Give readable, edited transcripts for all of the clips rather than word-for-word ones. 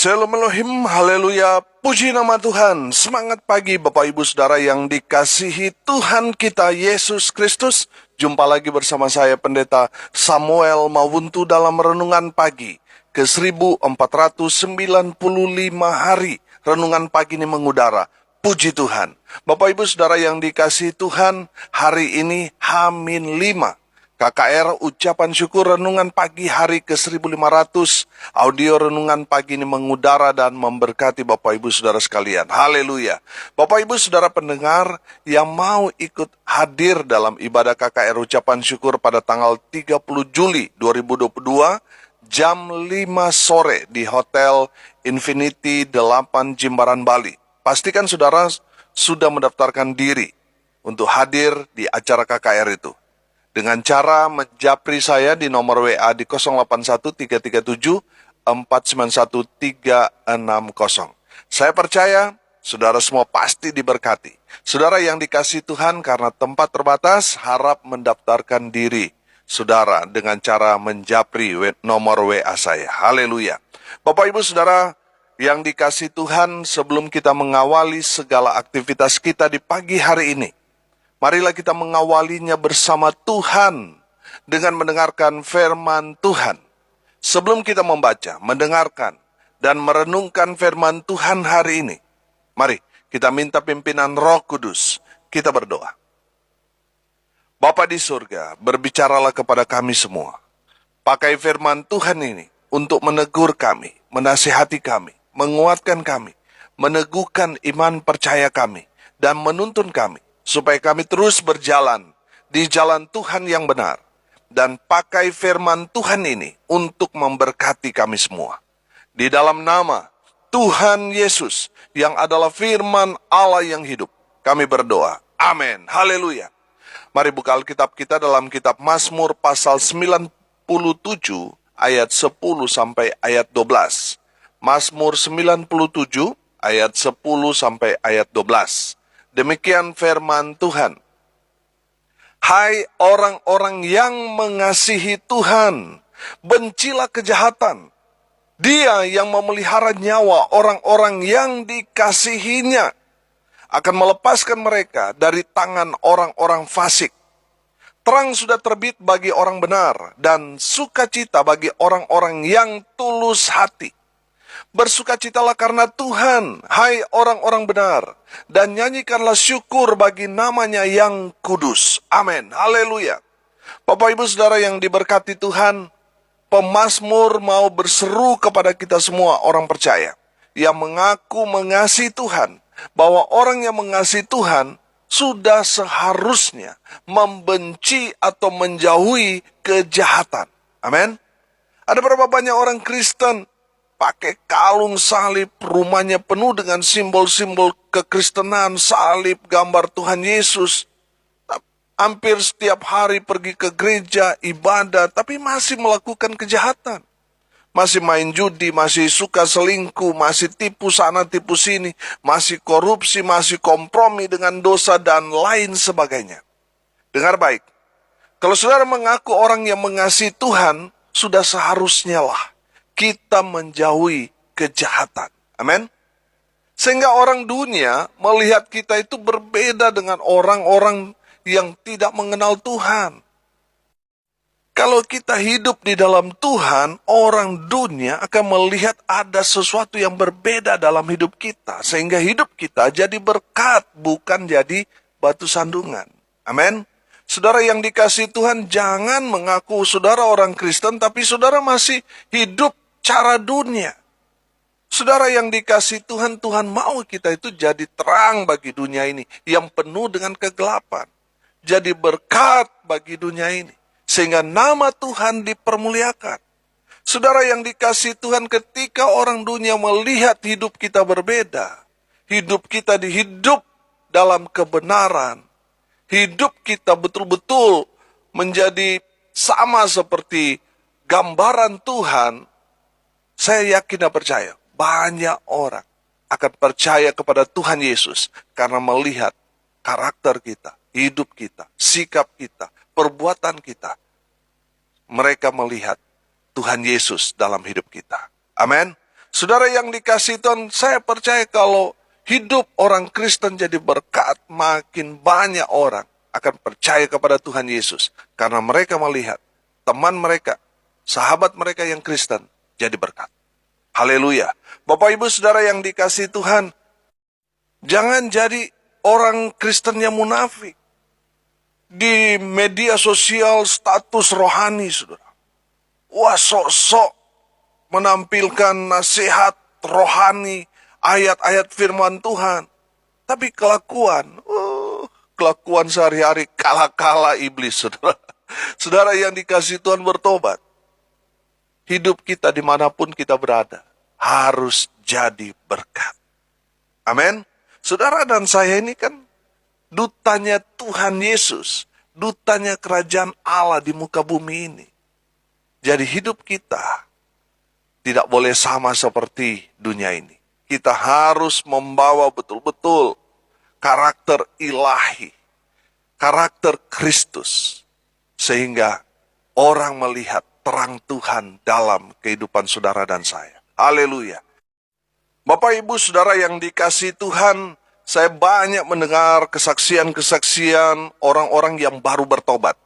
Shalom Elohim, haleluya, puji nama Tuhan. Semangat pagi Bapak Ibu Saudara yang dikasihi Tuhan kita Yesus Kristus. Jumpa lagi bersama saya Pendeta Samuel Mawuntu dalam Renungan Pagi ke 1495 hari. Renungan pagi ini mengudara, puji Tuhan. Bapak Ibu Saudara yang dikasihi Tuhan, hari ini H-5. KKR ucapan syukur renungan pagi hari ke-1500. Audio renungan pagi ini mengudara dan memberkati Bapak Ibu Saudara sekalian. Haleluya. Bapak Ibu Saudara pendengar yang mau ikut hadir dalam ibadah KKR ucapan syukur pada tanggal 30 Juli 2022 jam 5 sore di Hotel Infinity 8 Jimbaran, Bali. Pastikan saudara sudah mendaftarkan diri untuk hadir di acara KKR itu. Dengan cara menjapri saya di nomor WA di 081337491360. Saya percaya saudara semua pasti diberkati. Saudara yang dikasihi Tuhan, karena tempat terbatas, harap mendaftarkan diri saudara dengan cara menjapri nomor WA saya. Haleluya. Bapak Ibu Saudara yang dikasihi Tuhan, sebelum kita mengawali segala aktivitas kita di pagi hari ini, marilah kita mengawalinya bersama Tuhan dengan mendengarkan firman Tuhan. Sebelum kita membaca, mendengarkan, dan merenungkan firman Tuhan hari ini, mari kita minta pimpinan Roh Kudus. Kita berdoa. Bapa di surga, berbicaralah kepada kami semua. Pakai firman Tuhan ini untuk menegur kami, menasihati kami, menguatkan kami, meneguhkan iman percaya kami, dan menuntun kami supaya kami terus berjalan di jalan Tuhan yang benar. Dan pakai firman Tuhan ini untuk memberkati kami semua. Di dalam nama Tuhan Yesus yang adalah firman Allah yang hidup, kami berdoa. Amin. Haleluya. Mari buka Alkitab kita dalam kitab Mazmur pasal 97 ayat 10 sampai ayat 12. Mazmur 97 ayat 10 sampai ayat 12. Demikian firman Tuhan. Hai orang-orang yang mengasihi Tuhan, bencilah kejahatan. Dia yang memelihara nyawa orang-orang yang dikasihinya akan melepaskan mereka dari tangan orang-orang fasik. Terang sudah terbit bagi orang benar dan sukacita bagi orang-orang yang tulus hati. Bersukacitalah karena Tuhan, hai orang-orang benar, dan nyanyikanlah syukur bagi namanya yang kudus. Amin. Haleluya. Bapak Ibu Saudara yang diberkati Tuhan, pemazmur mau berseru kepada kita semua orang percaya yang mengaku mengasihi Tuhan, bahwa orang yang mengasihi Tuhan sudah seharusnya membenci atau menjauhi kejahatan. Amin. Ada berapa banyak orang Kristen pakai kalung salib, rumahnya penuh dengan simbol-simbol kekristenan, salib, gambar Tuhan Yesus. Hampir setiap hari pergi ke gereja, ibadah, tapi masih melakukan kejahatan. Masih main judi, masih suka selingkuh, masih tipu sana, tipu sini, masih korupsi, masih kompromi dengan dosa, dan lain sebagainya. Dengar baik, kalau saudara mengaku orang yang mengasihi Tuhan, sudah seharusnya lah kita menjauhi kejahatan. Amin. Sehingga orang dunia melihat kita itu berbeda dengan orang-orang yang tidak mengenal Tuhan. Kalau kita hidup di dalam Tuhan, orang dunia akan melihat ada sesuatu yang berbeda dalam hidup kita. Sehingga hidup kita jadi berkat, bukan jadi batu sandungan. Amin. Saudara yang dikasihi Tuhan, jangan mengaku saudara orang Kristen, tapi saudara masih hidup cara dunia. Saudara yang dikasihi Tuhan, Tuhan mau kita itu jadi terang bagi dunia ini yang penuh dengan kegelapan. Jadi berkat bagi dunia ini, sehingga nama Tuhan dipermuliakan. Saudara yang dikasihi Tuhan, ketika orang dunia melihat hidup kita berbeda, hidup kita dihidup dalam kebenaran, hidup kita betul-betul menjadi sama seperti gambaran Tuhan, saya yakin dan percaya banyak orang akan percaya kepada Tuhan Yesus karena melihat karakter kita, hidup kita, sikap kita, perbuatan kita. Mereka melihat Tuhan Yesus dalam hidup kita. Amin. Saudara yang dikasihi Tuhan, saya percaya kalau hidup orang Kristen jadi berkat, makin banyak orang akan percaya kepada Tuhan Yesus. Karena mereka melihat teman mereka, sahabat mereka yang Kristen jadi berkat. Haleluya. Bapak Ibu Saudara yang dikasihi Tuhan, jangan jadi orang Kristen yang munafik. Di media sosial status rohani, saudara. Wah, sok-sok menampilkan nasihat rohani, ayat-ayat firman Tuhan. Tapi kelakuan sehari-hari kala-kala iblis, saudara. Saudara yang dikasihi Tuhan, bertobat. Hidup kita dimanapun kita berada harus jadi berkat. Amin. Saudara dan saya ini kan dutanya Tuhan Yesus, dutanya kerajaan Allah di muka bumi ini. Jadi hidup kita tidak boleh sama seperti dunia ini. Kita harus membawa betul-betul karakter ilahi, karakter Kristus, sehingga orang melihat terang Tuhan dalam kehidupan saudara dan saya. Haleluya. Bapak Ibu Saudara yang dikasihi Tuhan, saya banyak mendengar kesaksian-kesaksian orang-orang yang baru bertobat.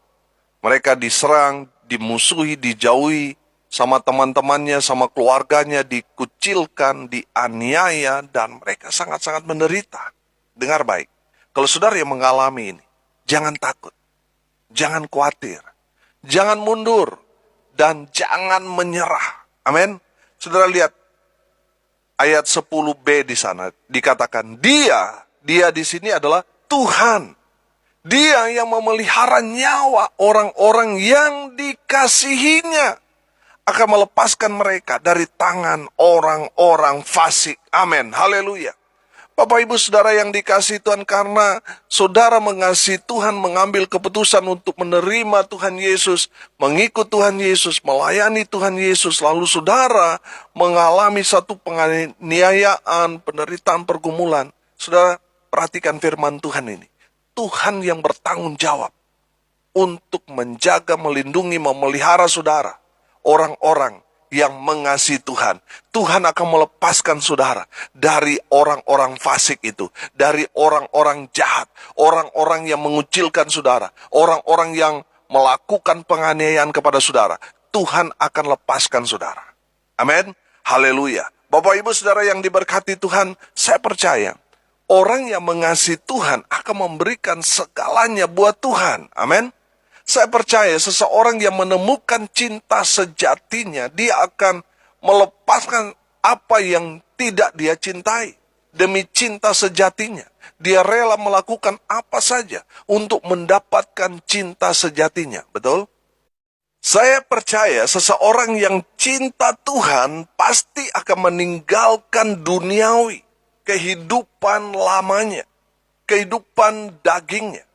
Mereka diserang, dimusuhi, dijauhi sama teman-temannya, sama keluarganya, dikucilkan, dianiaya, dan mereka sangat-sangat menderita. Dengar baik, kalau saudara yang mengalami ini, jangan takut, jangan khawatir, jangan mundur, dan jangan menyerah. Amin. Saudara lihat, ayat 10b di sana dikatakan dia di sini adalah Tuhan. Dia yang memelihara nyawa orang-orang yang dikasihinya, akan melepaskan mereka dari tangan orang-orang fasik. Amin. Haleluya. Bapak Ibu Saudara yang dikasihi Tuhan, karena saudara mengasihi Tuhan, mengambil keputusan untuk menerima Tuhan Yesus, mengikut Tuhan Yesus, melayani Tuhan Yesus, lalu saudara mengalami satu penganiayaan, penderitaan, pergumulan. Saudara perhatikan firman Tuhan ini. Tuhan yang bertanggung jawab untuk menjaga, melindungi, memelihara saudara, orang-orang yang mengasihi Tuhan. Tuhan akan melepaskan saudara dari orang-orang fasik itu, dari orang-orang jahat, orang-orang yang mengucilkan saudara, orang-orang yang melakukan penganiayaan kepada saudara. Tuhan akan lepaskan saudara. Amin. Haleluya. Bapak Ibu Saudara yang diberkati Tuhan, saya percaya orang yang mengasihi Tuhan akan memberikan segalanya buat Tuhan. Amin. Saya percaya seseorang yang menemukan cinta sejatinya, dia akan melepaskan apa yang tidak dia cintai. Demi cinta sejatinya, dia rela melakukan apa saja untuk mendapatkan cinta sejatinya. Betul? Saya percaya seseorang yang cinta Tuhan pasti akan meninggalkan duniawi, kehidupan lamanya, kehidupan dagingnya,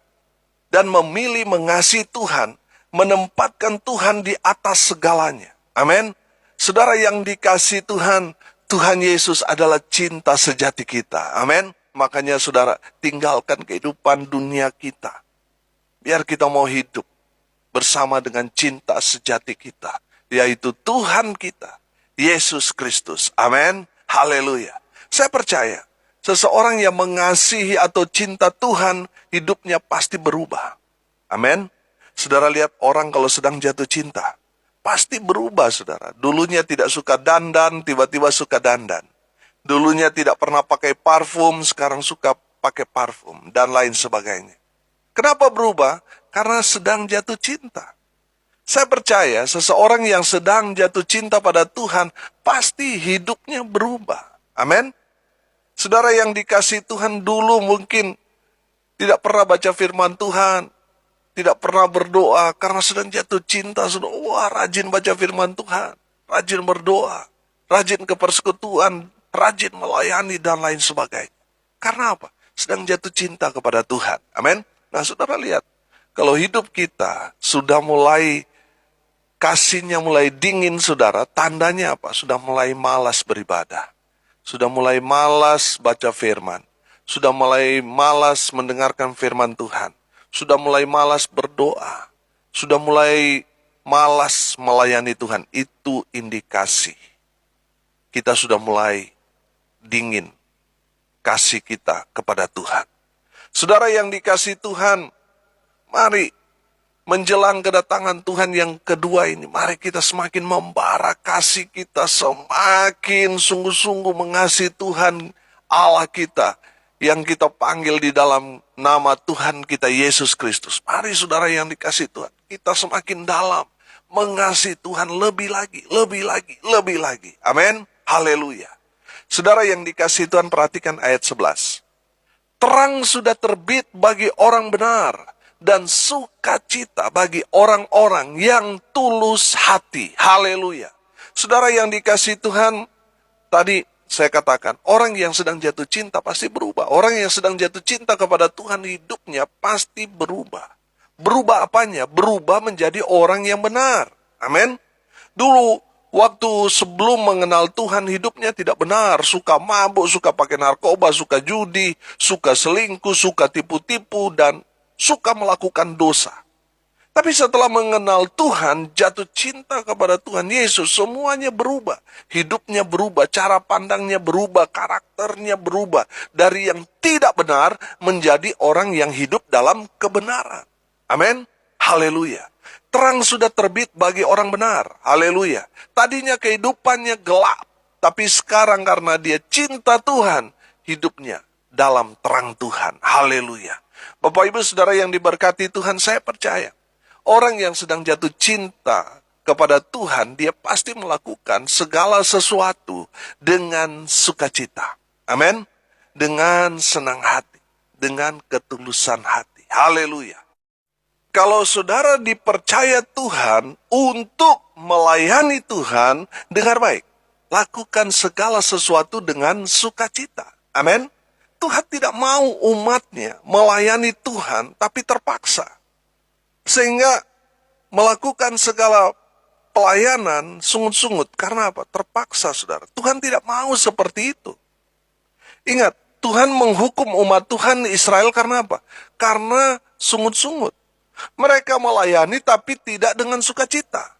dan memilih mengasihi Tuhan, menempatkan Tuhan di atas segalanya. Amin. Saudara yang dikasihi Tuhan, Tuhan Yesus adalah cinta sejati kita. Amin. Makanya saudara, tinggalkan kehidupan dunia kita. Biar kita mau hidup bersama dengan cinta sejati kita, yaitu Tuhan kita, Yesus Kristus. Amin. Haleluya. Saya percaya seseorang yang mengasihi atau cinta Tuhan, hidupnya pasti berubah. Amin. Saudara lihat orang kalau sedang jatuh cinta, pasti berubah saudara. Dulunya tidak suka dandan, tiba-tiba suka dandan. Dulunya tidak pernah pakai parfum, sekarang suka pakai parfum, dan lain sebagainya. Kenapa berubah? Karena sedang jatuh cinta. Saya percaya seseorang yang sedang jatuh cinta pada Tuhan, pasti hidupnya berubah. Amin. Saudara yang dikasihi Tuhan, dulu mungkin tidak pernah baca firman Tuhan, tidak pernah berdoa karena sedang jatuh cinta. Wah, rajin baca firman Tuhan, rajin berdoa, rajin ke persekutuan, rajin melayani, dan lain sebagainya. Karena apa? Sedang jatuh cinta kepada Tuhan. Amin. Nah, saudara lihat, kalau hidup kita sudah mulai, kasihnya mulai dingin, saudara, tandanya apa? Sudah mulai malas beribadah. Sudah mulai malas baca firman. Sudah mulai malas mendengarkan firman Tuhan. Sudah mulai malas berdoa. Sudah mulai malas melayani Tuhan. Itu indikasi kita sudah mulai dingin kasih kita kepada Tuhan. Saudara yang dikasihi Tuhan, mari menjelang kedatangan Tuhan yang kedua ini, mari kita semakin membara kasih kita, semakin sungguh-sungguh mengasihi Tuhan Allah kita, yang kita panggil di dalam nama Tuhan kita Yesus Kristus. Mari saudara yang dikasihi Tuhan, kita semakin dalam mengasihi Tuhan lebih lagi, lebih lagi, lebih lagi. Amin. Haleluya. Saudara yang dikasihi Tuhan, perhatikan ayat 11. Terang sudah terbit bagi orang benar, dan sukacita bagi orang-orang yang tulus hati. Haleluya. Saudara yang dikasihi Tuhan, tadi saya katakan, orang yang sedang jatuh cinta pasti berubah. Orang yang sedang jatuh cinta kepada Tuhan, hidupnya pasti berubah. Berubah apanya? Berubah menjadi orang yang benar. Amin. Dulu, waktu sebelum mengenal Tuhan, hidupnya tidak benar. Suka mabuk, suka pakai narkoba, suka judi, suka selingkuh, suka tipu-tipu, dan suka melakukan dosa. Tapi setelah mengenal Tuhan, jatuh cinta kepada Tuhan Yesus, semuanya berubah. Hidupnya berubah, cara pandangnya berubah, karakternya berubah. Dari yang tidak benar menjadi orang yang hidup dalam kebenaran. Amin. Haleluya. Terang sudah terbit bagi orang benar. Haleluya. Tadinya kehidupannya gelap, tapi sekarang karena dia cinta Tuhan, hidupnya dalam terang Tuhan. Haleluya. Bapak Ibu Saudara yang diberkati Tuhan, saya percaya orang yang sedang jatuh cinta kepada Tuhan, dia pasti melakukan segala sesuatu dengan sukacita. Amin. Dengan senang hati, dengan ketulusan hati. Haleluya. Kalau saudara dipercaya Tuhan untuk melayani Tuhan, dengar baik, lakukan segala sesuatu dengan sukacita. Amin. Tuhan tidak mau umatnya melayani Tuhan, tapi terpaksa. Sehingga melakukan segala pelayanan sungut-sungut. Karena apa? Terpaksa, saudara. Tuhan tidak mau seperti itu. Ingat, Tuhan menghukum umat Tuhan Israel karena apa? Karena sungut-sungut. Mereka melayani tapi tidak dengan sukacita.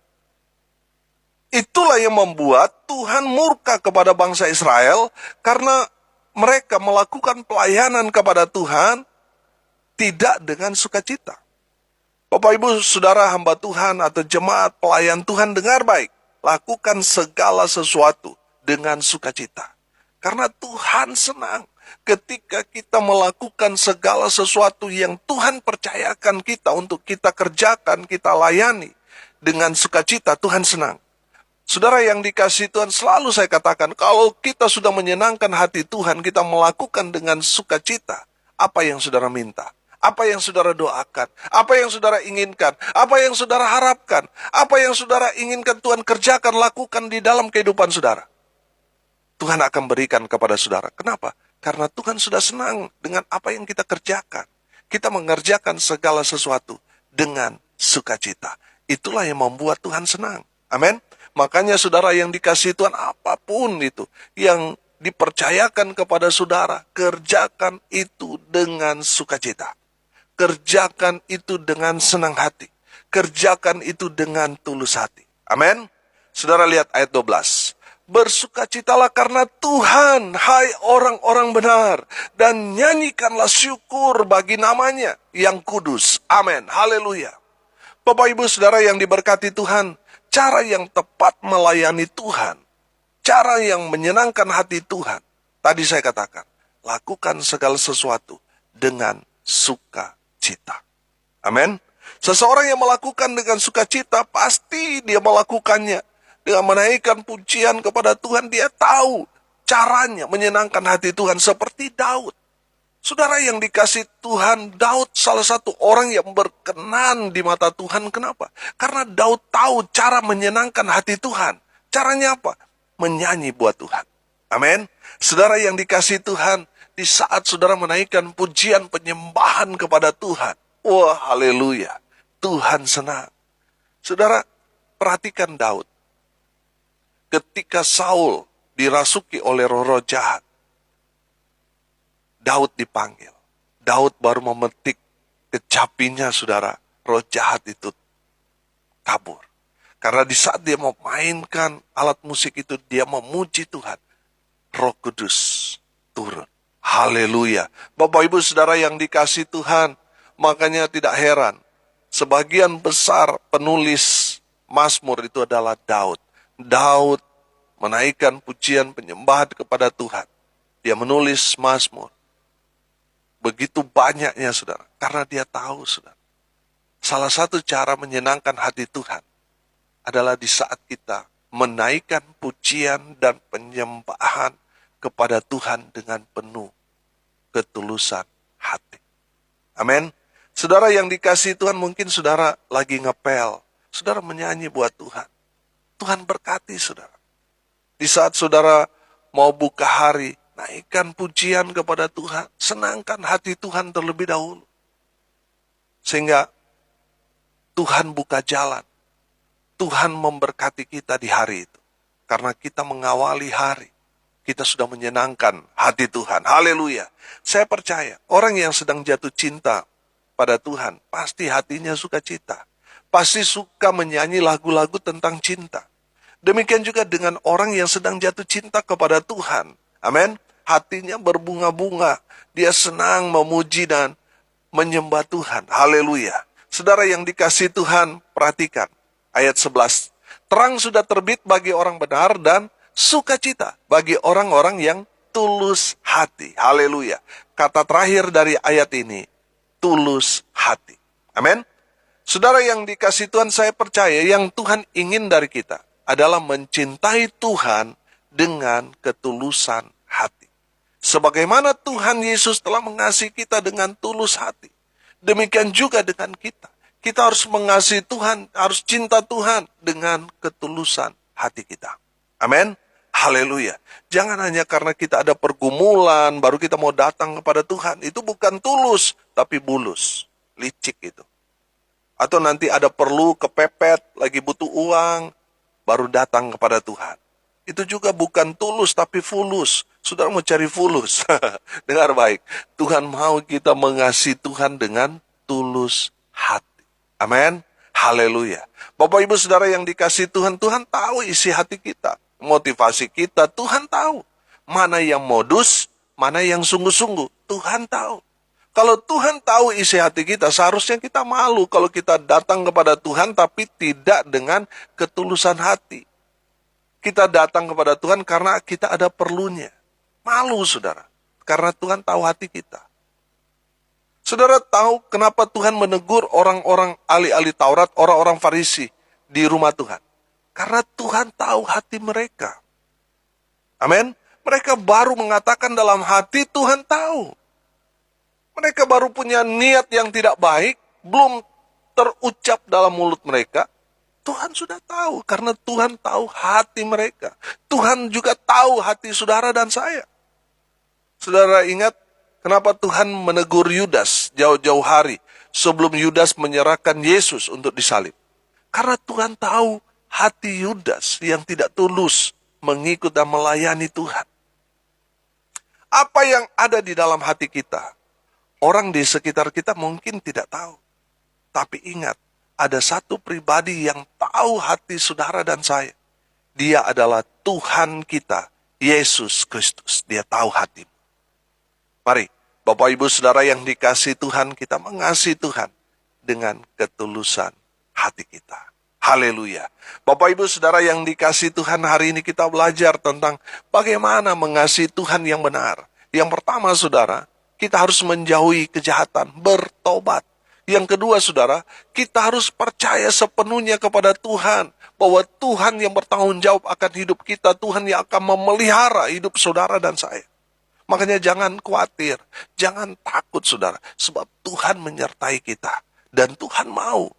Itulah yang membuat Tuhan murka kepada bangsa Israel karena mereka melakukan pelayanan kepada Tuhan tidak dengan sukacita. Bapak Ibu Saudara hamba Tuhan atau jemaat pelayan Tuhan, dengar baik. Lakukan segala sesuatu dengan sukacita. Karena Tuhan senang ketika kita melakukan segala sesuatu yang Tuhan percayakan kita untuk kita kerjakan, kita layani dengan sukacita. Tuhan senang. Saudara yang dikasihi Tuhan, selalu saya katakan, kalau kita sudah menyenangkan hati Tuhan, kita melakukan dengan sukacita, apa yang saudara minta, apa yang saudara doakan, apa yang saudara inginkan, apa yang saudara harapkan, apa yang saudara inginkan Tuhan kerjakan, lakukan di dalam kehidupan saudara, Tuhan akan berikan kepada saudara. Kenapa? Karena Tuhan sudah senang dengan apa yang kita kerjakan. Kita mengerjakan segala sesuatu dengan sukacita. Itulah yang membuat Tuhan senang. Amin. Makanya saudara yang dikasihi Tuhan, apapun itu yang dipercayakan kepada saudara, kerjakan itu dengan sukacita. Kerjakan itu dengan senang hati. Kerjakan itu dengan tulus hati. Amin. Saudara lihat ayat 12. Bersukacitalah karena Tuhan, hai orang-orang benar, dan nyanyikanlah syukur bagi namanya yang kudus. Amin. Haleluya. Bapak Ibu Saudara yang diberkati Tuhan, cara yang tepat melayani Tuhan, cara yang menyenangkan hati Tuhan, tadi saya katakan, lakukan segala sesuatu dengan sukacita. Amin. Seseorang yang melakukan dengan sukacita, pasti dia melakukannya dengan menaikkan pujian kepada Tuhan. Dia tahu caranya menyenangkan hati Tuhan seperti Daud. Saudara yang dikasih Tuhan, Daud salah satu orang yang berkenan di mata Tuhan. Kenapa? Karena Daud tahu cara menyenangkan hati Tuhan. Caranya apa? Menyanyi buat Tuhan. Amin. Saudara yang dikasih Tuhan, di saat saudara menaikkan pujian penyembahan kepada Tuhan, wah haleluya, Tuhan senang. Saudara, perhatikan Daud. Ketika Saul dirasuki oleh roh-roh jahat, Daud dipanggil. Daud baru memetik kecapinya, saudara. Roh jahat itu kabur. Karena di saat dia memainkan alat musik itu, dia memuji Tuhan. Roh Kudus turun. Haleluya. Bapak Ibu Saudara yang dikasihi Tuhan, makanya tidak heran, sebagian besar penulis Mazmur itu adalah Daud. Daud menaikkan pujian penyembahan kepada Tuhan. Dia menulis Mazmur. Begitu banyaknya, saudara. Karena dia tahu, saudara. Salah satu cara menyenangkan hati Tuhan adalah di saat kita menaikkan pujian dan penyembahan kepada Tuhan dengan penuh ketulusan hati. Amin. Saudara yang dikasihi Tuhan, mungkin saudara lagi ngepel. Saudara menyanyi buat Tuhan. Tuhan berkati saudara. Di saat saudara mau buka hari, naikkan pujian kepada Tuhan. Senangkan hati Tuhan terlebih dahulu. Sehingga Tuhan buka jalan. Tuhan memberkati kita di hari itu. Karena kita mengawali hari. Kita sudah menyenangkan hati Tuhan. Haleluya. Saya percaya orang yang sedang jatuh cinta pada Tuhan, pasti hatinya sukacita. Pasti suka menyanyi lagu-lagu tentang cinta. Demikian juga dengan orang yang sedang jatuh cinta kepada Tuhan. Amin. Hatinya berbunga-bunga. Dia senang memuji dan menyembah Tuhan. Haleluya. Saudara yang dikasihi Tuhan, perhatikan ayat 11. Terang sudah terbit bagi orang benar dan sukacita bagi orang-orang yang tulus hati. Haleluya. Kata terakhir dari ayat ini, tulus hati. Amin. Saudara yang dikasihi Tuhan, saya percaya yang Tuhan ingin dari kita adalah mencintai Tuhan dengan ketulusan hati. Sebagaimana Tuhan Yesus telah mengasihi kita dengan tulus hati, demikian juga dengan kita. Kita harus mengasihi Tuhan, harus cinta Tuhan dengan ketulusan hati kita. Amin. Haleluya. Jangan hanya karena kita ada pergumulan, baru kita mau datang kepada Tuhan. Itu bukan tulus, tapi bulus. Licik itu. Atau nanti ada perlu kepepet, lagi butuh uang, baru datang kepada Tuhan. Itu juga bukan tulus, tapi fulus. Saudara mau cari fulus. Dengar baik. Tuhan mau kita mengasihi Tuhan dengan tulus hati. Amin. Haleluya. Bapak Ibu Saudara yang dikasihi Tuhan, Tuhan tahu isi hati kita. Motivasi kita, Tuhan tahu. Mana yang modus, mana yang sungguh-sungguh, Tuhan tahu. Kalau Tuhan tahu isi hati kita, seharusnya kita malu kalau kita datang kepada Tuhan tapi tidak dengan ketulusan hati. Kita datang kepada Tuhan karena kita ada perlunya. Malu saudara, karena Tuhan tahu hati kita. Saudara tahu kenapa Tuhan menegur orang-orang ahli-ahli Taurat, orang-orang Farisi di rumah Tuhan? Karena Tuhan tahu hati mereka. Amin. Mereka baru mengatakan dalam hati, Tuhan tahu. Mereka baru punya niat yang tidak baik, belum terucap dalam mulut mereka. Tuhan sudah tahu, karena Tuhan tahu hati mereka. Tuhan juga tahu hati saudara dan saya. Saudara ingat, kenapa Tuhan menegur Yudas jauh-jauh hari sebelum Yudas menyerahkan Yesus untuk disalib? Karena Tuhan tahu hati Yudas yang tidak tulus mengikut dan melayani Tuhan. Apa yang ada di dalam hati kita, orang di sekitar kita mungkin tidak tahu. Tapi ingat, ada satu pribadi yang tahu hati saudara dan saya. Dia adalah Tuhan kita, Yesus Kristus. Dia tahu hatimu. Mari, Bapak Ibu Saudara yang dikasihi Tuhan, kita mengasihi Tuhan dengan ketulusan hati kita. Haleluya. Bapak Ibu Saudara yang dikasihi Tuhan, hari ini kita belajar tentang bagaimana mengasihi Tuhan yang benar. Yang pertama saudara, kita harus menjauhi kejahatan, bertobat. Yang kedua saudara, kita harus percaya sepenuhnya kepada Tuhan. Bahwa Tuhan yang bertanggung jawab akan hidup kita, Tuhan yang akan memelihara hidup saudara dan saya. Makanya jangan khawatir, jangan takut saudara. Sebab Tuhan menyertai kita. Dan Tuhan mau.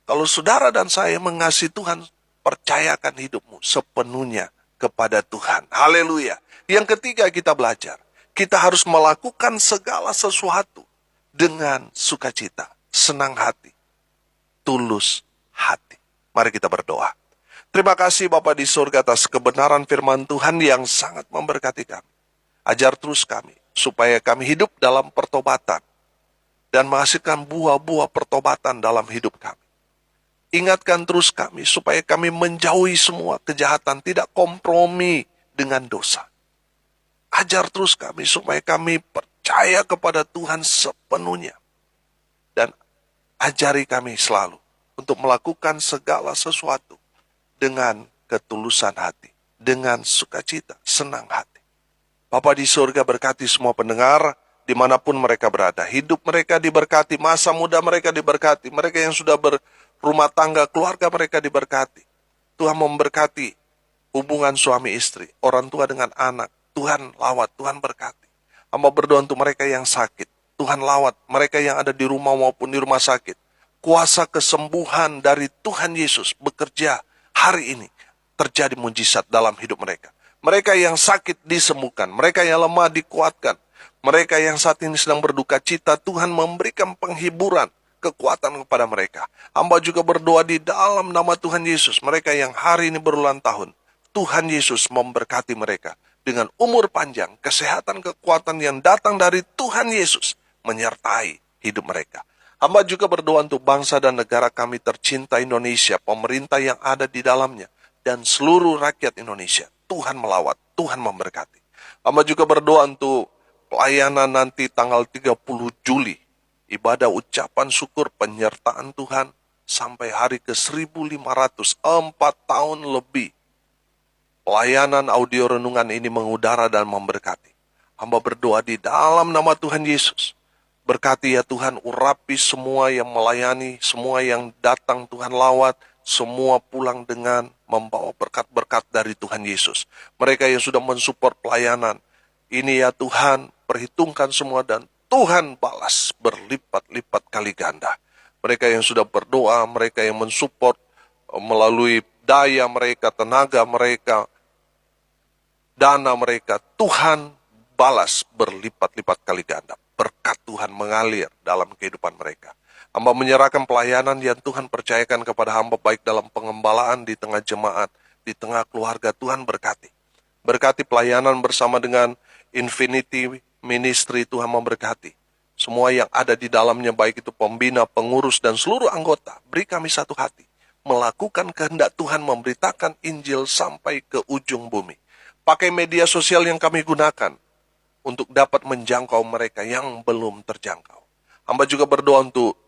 Kalau saudara dan saya mengasihi Tuhan, percayakan hidupmu sepenuhnya kepada Tuhan. Haleluya. Yang ketiga kita belajar. Kita harus melakukan segala sesuatu dengan sukacita, senang hati, tulus hati. Mari kita berdoa. Terima kasih Bapa di surga atas kebenaran firman Tuhan yang sangat memberkati kami. Ajar terus kami, supaya kami hidup dalam pertobatan dan menghasilkan buah-buah pertobatan dalam hidup kami. Ingatkan terus kami supaya kami menjauhi semua kejahatan, tidak kompromi dengan dosa. Ajar terus kami supaya kami percaya kepada Tuhan sepenuhnya. Dan ajari kami selalu untuk melakukan segala sesuatu dengan ketulusan hati, dengan sukacita, senang hati. Bapa di surga, berkati semua pendengar dimanapun mereka berada. Hidup mereka diberkati, masa muda mereka diberkati, mereka yang sudah berumah tangga, keluarga mereka diberkati. Tuhan memberkati hubungan suami istri, orang tua dengan anak. Tuhan lawat, Tuhan berkati. Hamba berdoa untuk mereka yang sakit, Tuhan lawat mereka yang ada di rumah maupun di rumah sakit. Kuasa kesembuhan dari Tuhan Yesus bekerja hari ini. Terjadi mujizat dalam hidup mereka. Mereka yang sakit disembuhkan, mereka yang lemah dikuatkan. Mereka yang saat ini sedang berduka cita, Tuhan memberikan penghiburan, kekuatan kepada mereka. Hamba juga berdoa di dalam nama Tuhan Yesus, mereka yang hari ini berulang tahun, Tuhan Yesus memberkati mereka dengan umur panjang, kesehatan, kekuatan yang datang dari Tuhan Yesus menyertai hidup mereka. Hamba juga berdoa untuk bangsa dan negara kami tercinta Indonesia, pemerintah yang ada di dalamnya, dan seluruh rakyat Indonesia. Tuhan melawat, Tuhan memberkati. Hamba juga berdoa untuk pelayanan nanti tanggal 30 Juli, ibadah ucapan syukur penyertaan Tuhan sampai hari ke 1500, 4 tahun lebih. Pelayanan audio renungan ini mengudara dan memberkati. Hamba berdoa di dalam nama Tuhan Yesus. Berkati ya Tuhan, urapi semua yang melayani, semua yang datang Tuhan lawat, semua pulang dengan membawa berkat-berkat dari Tuhan Yesus. Mereka yang sudah mensupport pelayanan, ini ya Tuhan, perhitungkan semua dan Tuhan balas berlipat-lipat kali ganda. Mereka yang sudah berdoa, mereka yang mensupport melalui daya mereka, tenaga mereka, dana mereka, Tuhan balas berlipat-lipat kali ganda. Berkat Tuhan mengalir dalam kehidupan mereka. Hamba menyerahkan pelayanan yang Tuhan percayakan kepada hamba, baik dalam pengembalaan di tengah jemaat, di tengah keluarga. Tuhan berkati. Berkati pelayanan bersama dengan Infinity Ministry, Tuhan memberkati. Semua yang ada di dalamnya, baik itu pembina, pengurus, dan seluruh anggota. Beri kami satu hati, melakukan kehendak Tuhan, memberitakan Injil sampai ke ujung bumi. Pakai media sosial yang kami gunakan untuk dapat menjangkau mereka yang belum terjangkau. Hamba juga berdoa untuk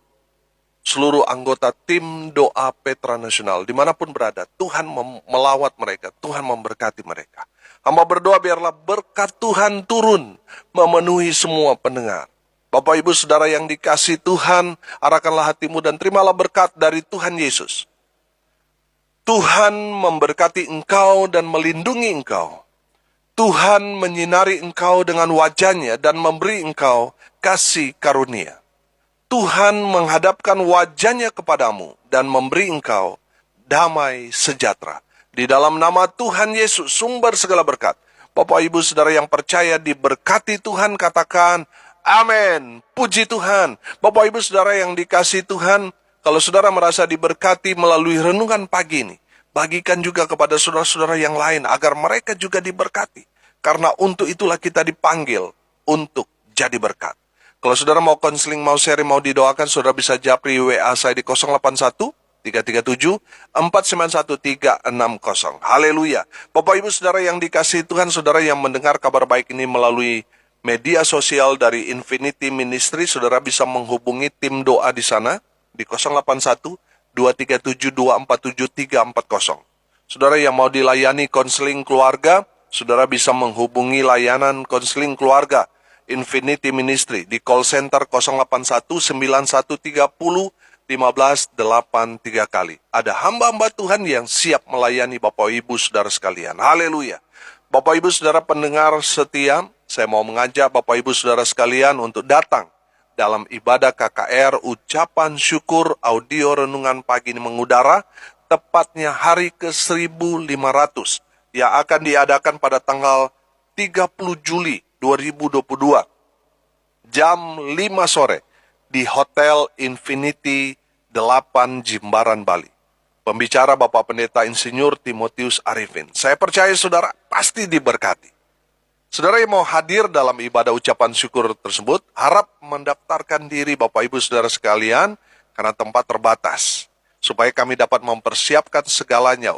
seluruh anggota tim doa Petra Nasional, dimanapun berada, Tuhan melawat mereka, Tuhan memberkati mereka. Hamba berdoa biarlah berkat Tuhan turun, memenuhi semua pendengar. Bapak Ibu Saudara yang dikasihi Tuhan, arahkanlah hatimu dan terimalah berkat dari Tuhan Yesus. Tuhan memberkati engkau dan melindungi engkau. Tuhan menyinari engkau dengan wajah-Nya dan memberi engkau kasih karunia. Tuhan menghadapkan wajah-Nya kepadamu dan memberi engkau damai sejahtera. Di dalam nama Tuhan Yesus, sumber segala berkat. Bapak Ibu Saudara yang percaya diberkati Tuhan, katakan amin. Puji Tuhan. Bapak Ibu Saudara yang dikasihi Tuhan, kalau saudara merasa diberkati melalui renungan pagi ini, bagikan juga kepada saudara-saudara yang lain agar mereka juga diberkati. Karena untuk itulah kita dipanggil untuk jadi berkat. Kalau saudara mau konseling, mau sharing, mau didoakan, saudara bisa japri WA saya di 081 337 491 360. Haleluya. Bapak Ibu Saudara yang dikasihi Tuhan, saudara yang mendengar kabar baik ini melalui media sosial dari Infinity Ministry, saudara bisa menghubungi tim doa di sana di 081 237 247 340. Saudara yang mau dilayani konseling keluarga, saudara bisa menghubungi layanan konseling keluarga Infinity Ministry di call center 081 9130 1583 kali. Ada hamba-hamba Tuhan yang siap melayani Bapak Ibu Saudara sekalian. Haleluya. Bapak Ibu Saudara pendengar setia, saya mau mengajak Bapak Ibu Saudara sekalian untuk datang dalam ibadah KKR ucapan syukur audio renungan pagi ini mengudara, tepatnya hari ke-1500 yang akan diadakan pada tanggal 30 Juli 2022 jam 5 sore di Hotel Infinity 8 Jimbaran, Bali. Pembicara Bapak Pendeta Insinyur Timotius Arifin. Saya percaya saudara pasti diberkati. Saudara yang mau hadir dalam ibadah ucapan syukur tersebut, harap mendaftarkan diri Bapak Ibu Saudara sekalian, karena tempat terbatas. supaya kami dapat mempersiapkan segalanya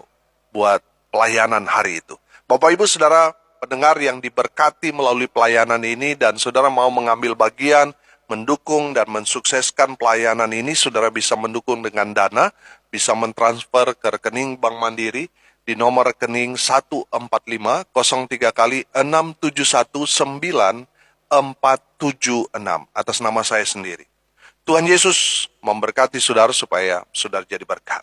buat pelayanan hari itu. Bapak Ibu Saudara pendengar yang diberkati melalui pelayanan ini dan saudara mau mengambil bagian, mendukung dan mensukseskan pelayanan ini, saudara bisa mendukung dengan dana, bisa mentransfer ke rekening Bank Mandiri di nomor rekening 14503 kali 671946 atas nama saya sendiri. Tuhan Yesus memberkati saudara supaya saudara jadi berkat.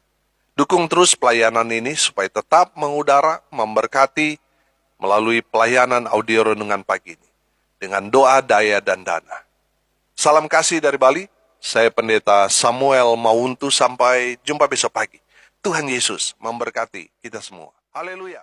Dukung terus pelayanan ini supaya tetap mengudara, memberkati melalui pelayanan audio renungan pagi ini. Dengan doa, daya, dan dana. Salam kasih dari Bali. Saya Pendeta Samuel Mauntu. Sampai jumpa besok pagi. Tuhan Yesus memberkati kita semua. Haleluya.